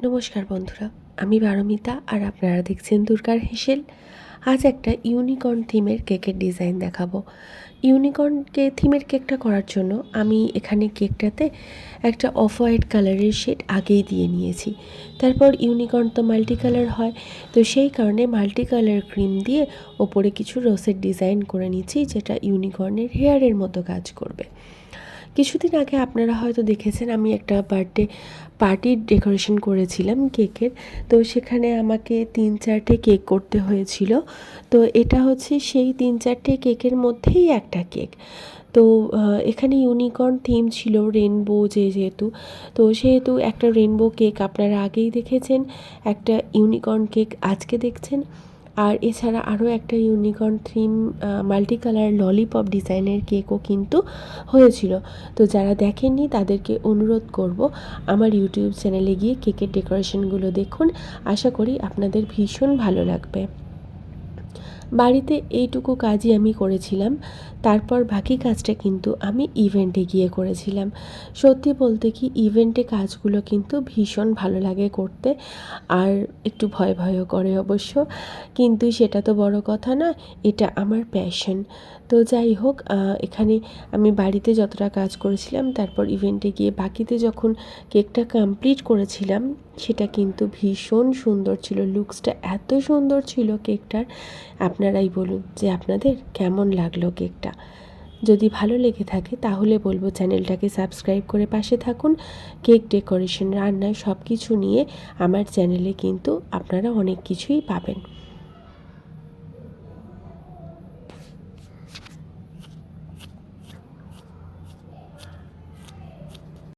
নমস্কার বন্ধুরা, আমি পারমিতা আর আপনারা দেখছেন দুর্গার হেসেল। আজ একটা ইউনিকর্ন থিমের কেকের ডিজাইন দেখাবো। ইউনিকর্ন থিমের কেকটা করার জন্য আমি এখানে কেকটাতে একটা অফ হোয়াইট কালারের শেড আগেই দিয়ে নিয়েছি। তারপর ইউনিকর্ন তো মাল্টি কালার হয়, তো সেই কারণে মাল্টি কালার ক্রিম দিয়ে ওপরে কিছু রোসের ডিজাইন করে নিচ্ছি, যেটা ইউনিকর্নের হেয়ারের মতো কাজ করবে। কিছুদিন আগে আপনারা হয়তো দেখেছেন আমি একটা বার্থডে পার্টির ডেকোরেশন করেছিলাম কেকের। তো সেখানে আমাকে 3-4টে কেক করতে হয়েছিল। তো এটা হচ্ছে সেই 3-4টে কেকের মধ্যেই একটা কেক। তো এখানে ইউনিকর্ন থিম ছিল, রেনবো যেহেতু, তো সেহেতু একটা রেনবো কেক আপনারা আগেই দেখেছেন, একটা ইউনিকর্ন কেক আজকে দেখছেন। আর এছাড়া আরও একটা unicorn theme multi colour lollipop ডিজাইনের কেকও কিন্তু হয়েছিল। তো যারা দেখেননি তাদেরকে অনুরোধ করব আমার ইউটিউব চ্যানেলে গিয়ে কেকের ডেকোরেশনগুলো দেখুন। আশা করি আপনাদের ভীষণ ভালো লাগবে। বাড়িতে এইটুকু কাজই আমি করেছিলাম, তারপর বাকি কাজটা কিন্তু আমি ইভেন্টে গিয়ে করেছিলাম। সত্যি বলতে কি, ইভেন্টে কাজগুলো কিন্তু ভীষণ ভালো লাগে করতে, আর একটু ভয় ভয়ও করে অবশ্য, কিন্তু সেটা তো বড় কথা না, এটা আমার প্যাশন। তো যাই হোক, এখানে আমি বাড়িতে যতটা কাজ করেছিলাম, তারপর ইভেন্টে গিয়ে বাকিতে যখন কেকটা কমপ্লিট করেছিলাম, সেটা কিন্তু ভীষণ সুন্দর ছিল। লুকসটা এত সুন্দর ছিল কেকটার, আপনারাই বলুন যে আপনাদের কেমন লাগলো কেকটা। যদি ভালো লেগে থাকে তাহলে বলবো চ্যানেলটাকে সাবস্ক্রাইব করে পাশে থাকুন। কেক ডেকোরেশন, রান্না সব কিছু নিয়ে আমার চ্যানেলে কিন্তু আপনারা অনেক কিছুই পাবেন।